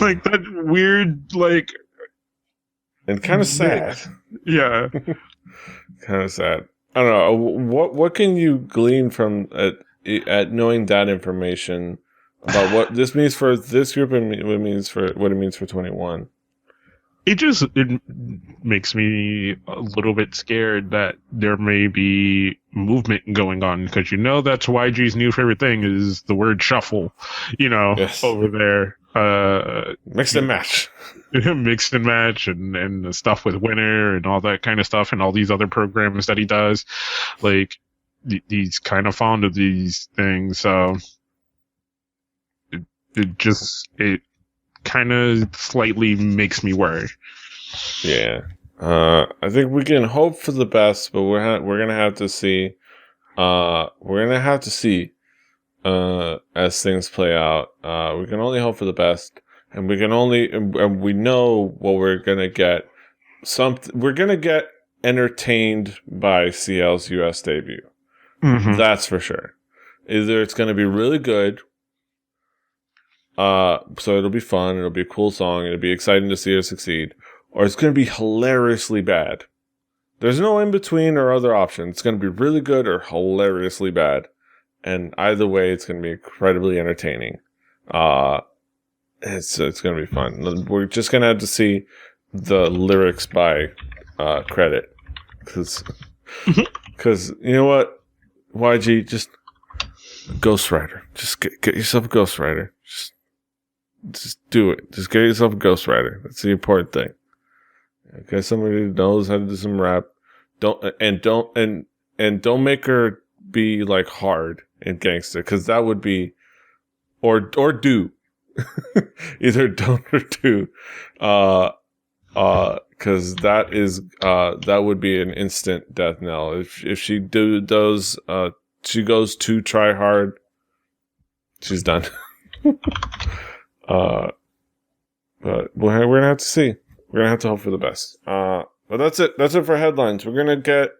like that weird, like, and kind of sad. Yeah. Kind of sad. I don't know. What can you glean from at knowing that information about what this means for this group and what it means for 21? It makes me a little bit scared that there may be movement going on, because that's YG's new favorite thing is the word shuffle, Yes. over there. Mix and match. Mixed and match and the stuff with Winner and all that kind of stuff and all these other programs that he does. Like, he's kind of fond of these things. So it kind of slightly makes me worry. Yeah. I think we can hope for the best, but we're gonna have to see. As things play out. We can only hope for the best, and and we know what we're gonna get. We're gonna get entertained by CL's US debut. Mm-hmm. That's for sure. Either it's gonna be really good. So it'll be fun. It'll be a cool song. It'll be exciting to see her succeed, or it's gonna be hilariously bad. There's no in between or other option. It's gonna be really good or hilariously bad. And either way, it's going to be incredibly entertaining. It's going to be fun. We're just going to have to see the lyrics by credit. Because you know what? YG, just ghostwriter. Just get yourself a ghostwriter. Just do it. Just get yourself a ghostwriter. That's the important thing. Okay, somebody who knows how to do some rap. Don't make her be like hard and gangster, because that would be or do either don't or do because that would be an instant death knell if she does she goes to try hard, she's done. But we're gonna have to see. We're gonna have to hope for the best. But that's it for headlines. We're gonna get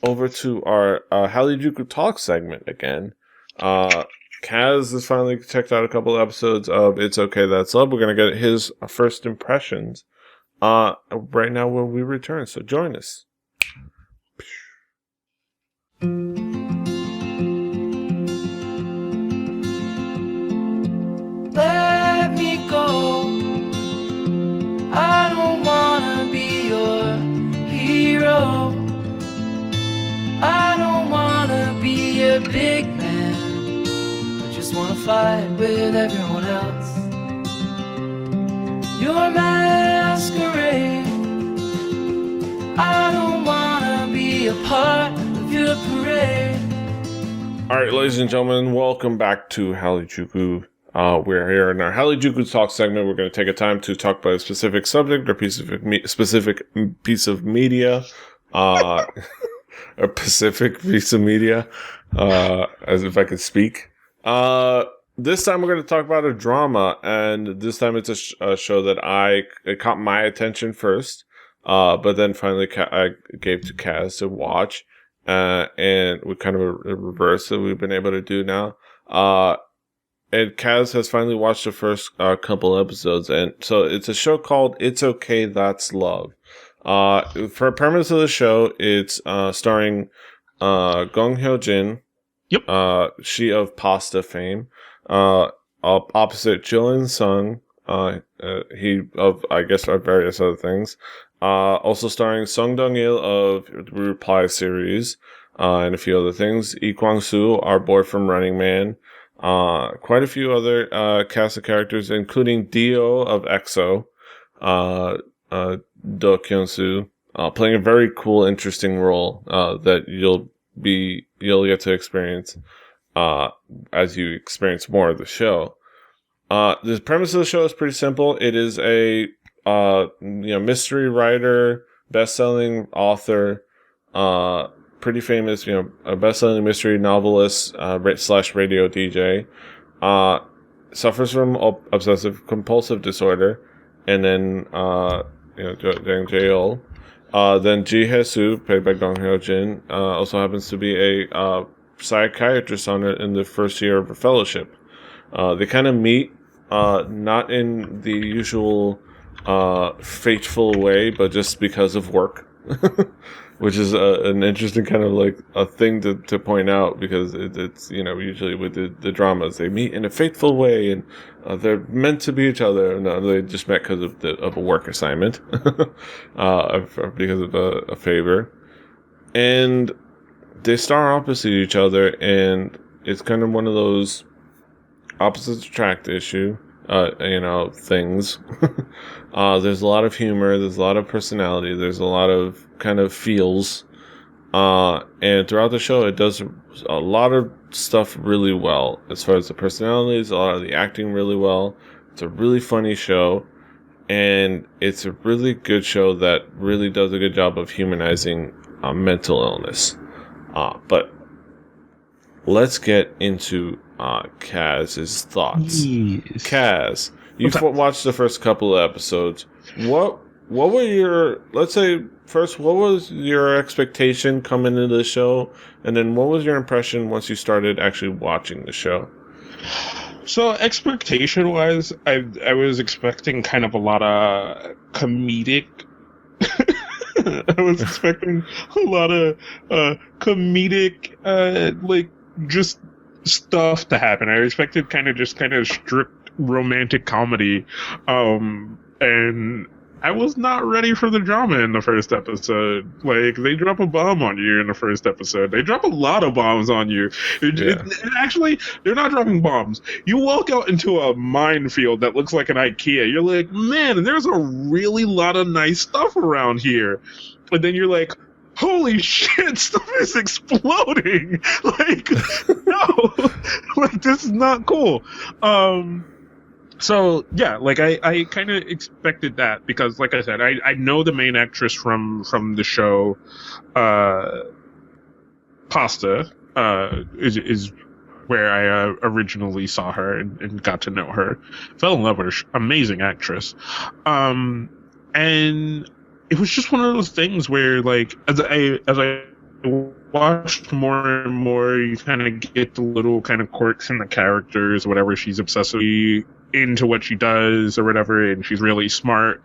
over to our Hallyujuku Talk segment again. Kaz has finally checked out a couple of episodes of It's Okay, That's Love. We're going to get his first impressions right now when we return. So join us. Let me go. I don't want to be your hero. I don't wanna be a big man. I just wanna fight with everyone else. Your masquerade. I don't wanna be a part of your parade. Alright, ladies and gentlemen, welcome back to Hallyujuku. We're here in our Hallyujuku Talk segment. We're going to take a time to talk about a specific subject or specific piece of media. A Pacific piece of media, as if I could speak. This time we're going to talk about a drama, and this time it's a show that it caught my attention first, but then finally I gave to Kaz to watch, and we kind of a reverse that we've been able to do now. And Kaz has finally watched the first couple episodes, and so it's a show called It's Okay, That's Love. For a premise of the show, it's starring Gong Hyo-jin. Yep. She of Pasta fame. Opposite Jilin Sung. He of, I guess, various other things. Also starring Sung Dong-il of the Reply series, and a few other things. Lee Kwang-soo, our boy from Running Man. Quite a few other cast of characters, including Dio of EXO. Do Kyung-soo, playing a very cool, interesting role that you'll get to experience as you experience more of the show. The premise of the show is pretty simple. It is a mystery writer, best-selling author, pretty famous, a best-selling mystery novelist / radio DJ. suffers from obsessive compulsive disorder, and then Jang Jae-ol. Then Ji Hye-soo, played by Dong Hyo-jin, also happens to be a psychiatrist in the first year of her fellowship. They kind of meet, not in the usual fateful way, but just because of work, which is an interesting kind of like a thing to point out, because it's usually with the dramas they meet in a fateful way and they're meant to be each other. No, they just met because of a work assignment, because of a favor, and they star opposite each other, and it's kind of one of those opposites attract issue. Things. There's a lot of humor, there's a lot of personality, there's a lot of kind of feels. And throughout the show, it does a lot of stuff really well. As far as the personalities, a lot of the acting really well. It's a really funny show. And it's a really good show that really does a good job of humanizing mental illness. But let's get into Kaz's thoughts. Yes. Kaz, you've watched the first couple of episodes. What were your, let's say, first, what was your expectation coming into the show? And then what was your impression once you started actually watching the show? So expectation-wise, I was expecting kind of a lot of comedic. I was expecting a lot of comedic, like, just stuff to happen. I expected kind of strict romantic comedy, and I was not ready for the drama in the first episode. Like, they drop a bomb on you in the first episode. They drop a lot of bombs on you. Actually, they're not dropping bombs. You walk out into a minefield that looks like an IKEA. You're like, man, there's a really lot of nice stuff around here. And then you're like, holy shit, stuff is exploding. Like, no, like, this is not cool. So yeah, like I kind of expected that, because like I said, I know the main actress from the show, Pasta, is where I originally saw her and got to know her, fell in love with her, amazing actress, and it was just one of those things where, like, as I watched more and more, you kind of get the little kind of quirks in the characters, whatever. She's obsessively into what she does or whatever, and she's really smart,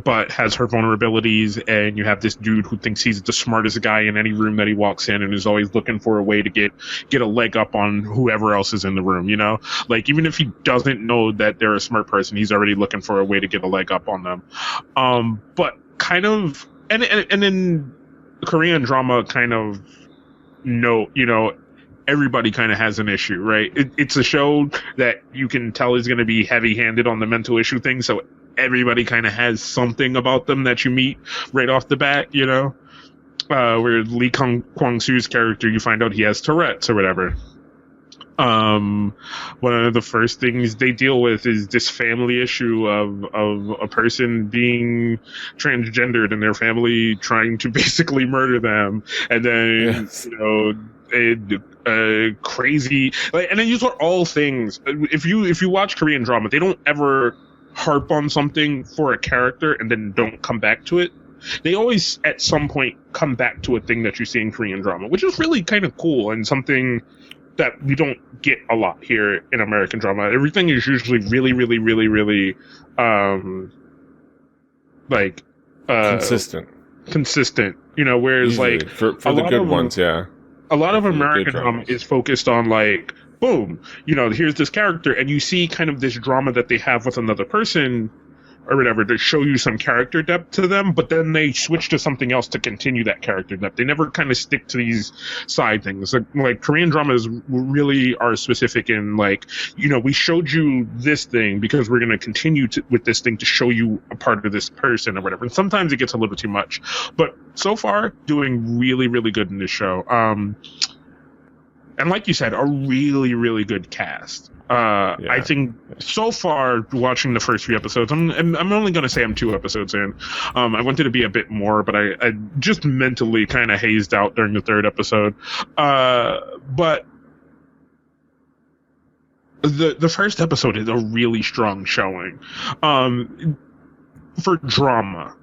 but has her vulnerabilities. And you have this dude who thinks he's the smartest guy in any room that he walks in, and is always looking for a way to get a leg up on whoever else is in the room, like, even if he doesn't know that they're a smart person, he's already looking for a way to get a leg up on them. But kind of, and then Korean drama kind of everybody kind of has an issue, right? It's a show that you can tell is going to be heavy-handed on the mental issue thing, so everybody kind of has something about them that you meet right off the bat, where Lee Kwang-soo's character, you find out he has Tourette's or whatever. One of the first things they deal with is this family issue of a person being transgendered and their family trying to basically murder them, and then crazy, like, and then these are all things. If you watch Korean drama, they don't ever harp on something for a character and then don't come back to it. They always at some point come back to a thing that you see in Korean drama, which is really kind of cool, and something that we don't get a lot here in American drama. Everything is usually really, really, really, really, consistent. Whereas usually, like for the good ones, yeah. A lot of American drama is focused on, like, boom, here's this character, and you see kind of this drama that they have with another person or whatever to show you some character depth to them, but then they switch to something else to continue that character depth. They never kind of stick to these side things. Like Korean dramas really are specific in, like, we showed you this thing because we're going to continue with this thing to show you a part of this person or whatever. And sometimes it gets a little too much, but so far doing really, really good in this show. And like you said, a really, really good cast. I think so far, watching the first few episodes, I'm only going to say I'm 2 episodes in. I wanted to be a bit more, but I just mentally kind of hazed out during the 3rd episode. But the first episode is a really strong showing for drama.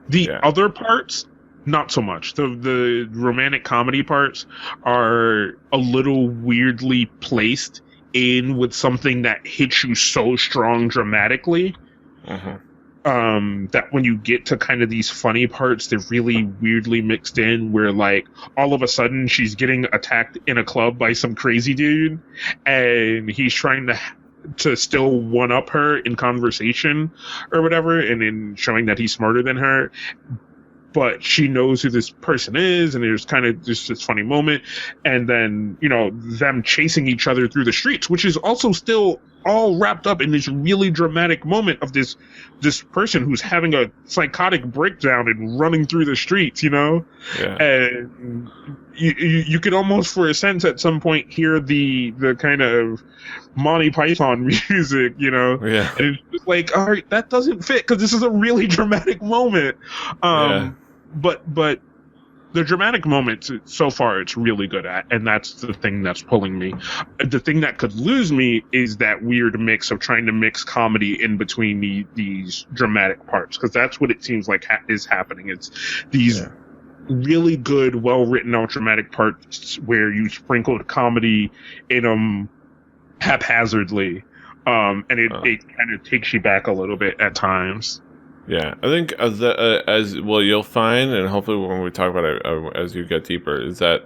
The other parts, not so much. The romantic comedy parts are a little weirdly placed in with something that hits you so strong dramatically. That when you get to kind of these funny parts, they're really weirdly mixed in, where like all of a sudden she's getting attacked in a club by some crazy dude, and he's trying to still one up her in conversation or whatever, and in showing that he's smarter than her. But she knows who this person is, and there's kind of just this funny moment, and then, you know, them chasing each other through the streets, which is also still all wrapped up in this really dramatic moment of this person who's having a psychotic breakdown and running through the streets, you know? Yeah. And you could almost, for a sense, at some point hear the kind of Monty Python music, you know? Yeah. And it's just like, all right, that doesn't fit, because this is a really dramatic moment. But the dramatic moments, so far, it's really good at, and that's the thing that's pulling me. The thing that could lose me is that weird mix of trying to mix comedy in between these dramatic parts, because that's what it seems like is happening. It's these really good, well-written out dramatic parts where you sprinkled comedy in them haphazardly, and it kind of takes you back a little bit at times. Yeah, I think as well, you'll find, and hopefully when we talk about it as you get deeper, is that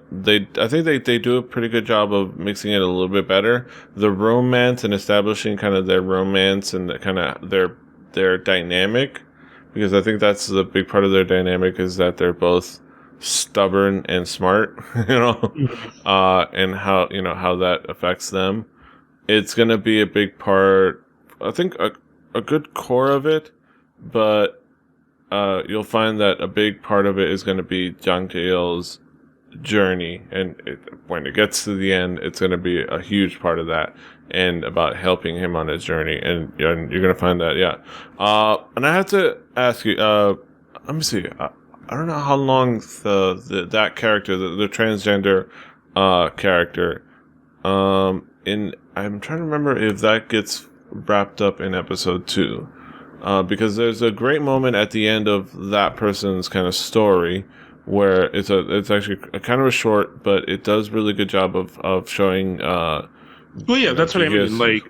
I think they do a pretty good job of mixing it a little bit better. The romance and establishing kind of their romance and the kind of their dynamic, because I think that's the big part of their dynamic, is that they're both stubborn and smart, you know, and how, you know, how that affects them. It's gonna be a big part. I think a good core of it. But you'll find that a big part of it is going to be Jang Jae-il's journey, and when it gets to the end, it's going to be a huge part of that, and about helping him on his journey, and you're going to find that, and I have to ask you, let me see, I don't know how long that character, the transgender character, I'm trying to remember if that gets wrapped up in episode 2. Because there's a great moment at the end of that person's kind of story where it's actually a kind of a short, but it does really good job of showing. Well, yeah, that's what I mean. Like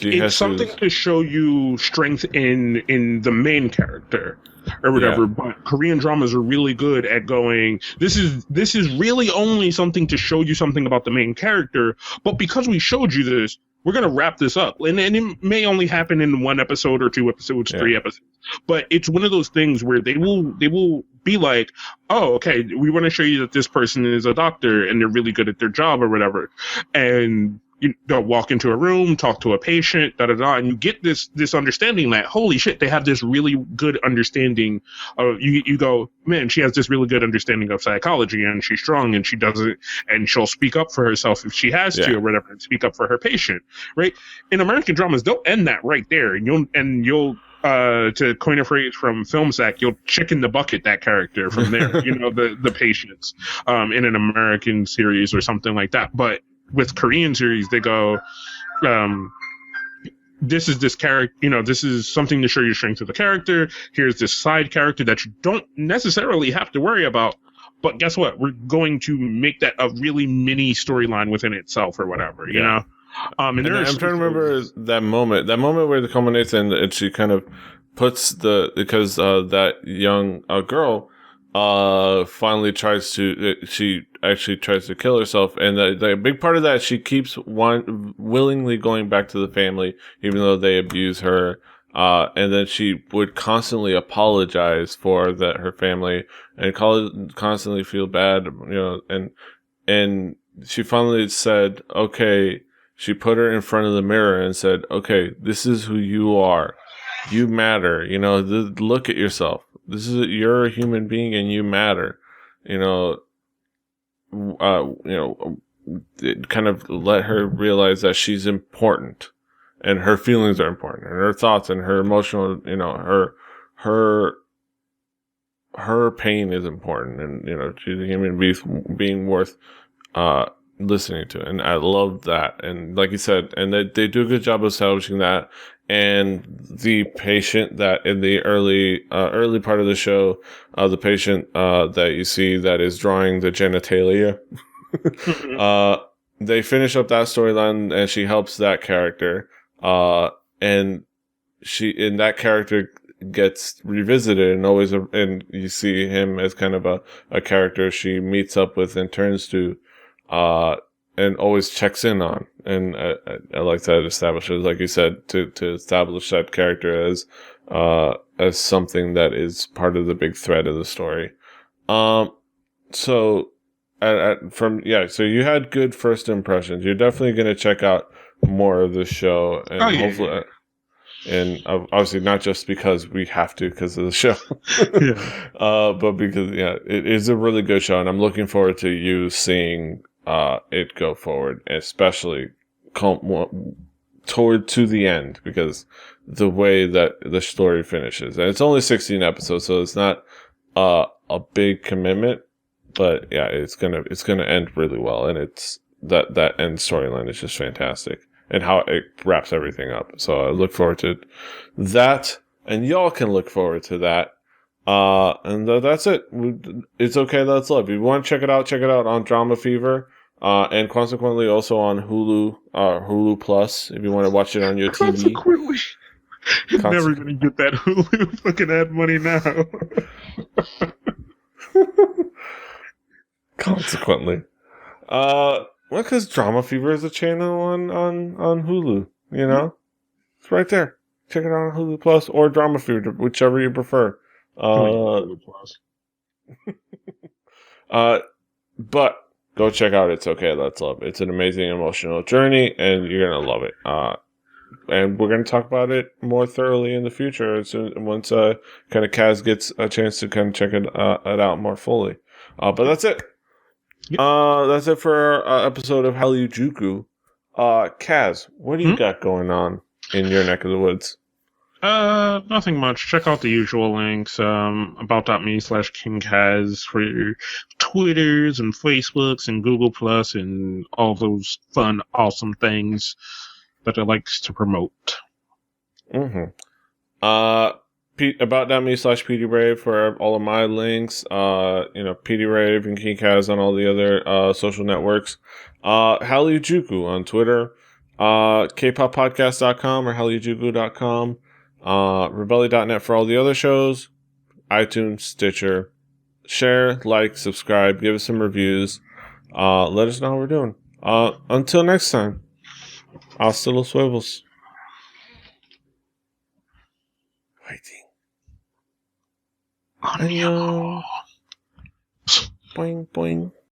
it's something to show you strength in the main character or whatever. Yeah. But Korean dramas are really good at going, this is really only something to show you something about the main character, but because we showed you this, we're going to wrap this up. And it may only happen in 1 episode or 2 episodes, 3 episodes. But it's one of those things where they will be like, oh, okay, we want to show you that this person is a doctor and they're really good at their job or whatever. And they'll walk into a room, talk to a patient, and you get this understanding that, holy shit, they have this really good understanding of, you go, man, she has this really good understanding of psychology, and she's strong, and she does it, and she'll speak up for herself if she has to, or whatever, and speak up for her patient, right? In American dramas, they'll end that right there, and you'll to coin a phrase from Film Sack, you'll chicken the bucket that character from there, the patients, in an American series or something like that. But with Korean series, they go, this is this character, this is something to show you strength of the character. Here's this side character that you don't necessarily have to worry about. But guess what? We're going to make that a really mini storyline within itself or whatever, you know? And I'm trying to remember that moment where the culminates and she kind of puts because that young girl finally tries to kill herself, and the big part of that, she keeps willingly going back to the family even though they abuse her, and then she would constantly apologize for that her family and constantly feel bad, and she finally said, okay, she put her in front of the mirror and said, okay, this is who you are, you matter, look at yourself. You're a human being and you matter, it kind of let her realize that she's important and her feelings are important and her thoughts and her emotional, her pain is important, and, she's a human being worth, listening to it, and I love that. And like you said, and they do a good job of establishing that. And the patient that in the early part of the show, the patient that you see that is drawing the genitalia, they finish up that storyline, and she helps that character, and that character gets revisited, and always and you see him as kind of a character she meets up with and turns to, and always checks in on. And I like that it establishes, like you said, to establish that character as something that is part of the big thread of the story. So so you had good first impressions. You're definitely going to check out more of the show, and hopefully. Yeah. And obviously not just because we have to because of the show, but because it is a really good show, and I'm looking forward to you seeing it go forward, especially toward to the end, because the way that the story finishes, and it's only 16 episodes, so it's not a big commitment, but yeah, it's gonna end really well, and it's that end storyline is just fantastic. And how it wraps everything up. So I look forward to that. And y'all can look forward to that. And that's it. It's okay, that's love. If you want to check it out on Drama Fever. And consequently also on Hulu Plus, if you want to watch it on your TV. Never going to get that Hulu fucking ad money now. Consequently. Well, because Drama Fever is a channel on Hulu, you know? It's right there. Check it out on Hulu Plus or Drama Fever, whichever you prefer. Hulu Plus. But go check out It's Okay, Let's Love. It's an amazing emotional journey, and you're going to love it. And we're going to talk about it more thoroughly in the future once kind of Kaz gets a chance to kind of check it out more fully. But that's it. Yep. That's it for our episode of Hallyujuku. Kaz, what do you got going on in your neck of the woods? Nothing much. Check out the usual links, about.me/KingKaz for your Twitters and Facebooks and Google Plus and all those fun, awesome things that it likes to promote. Mm-hmm. About.me/PDRave for all of my links. PDRave and KingKaz on all the other social networks. Hallyujuku on Twitter. KPopPodcast.com or Hallyujuku.com. Rebelli.net for all the other shows. iTunes, Stitcher. Share, like, subscribe, give us some reviews. Let us know how we're doing. Until next time. Hasta los huevos. Fighting. Boing, boing.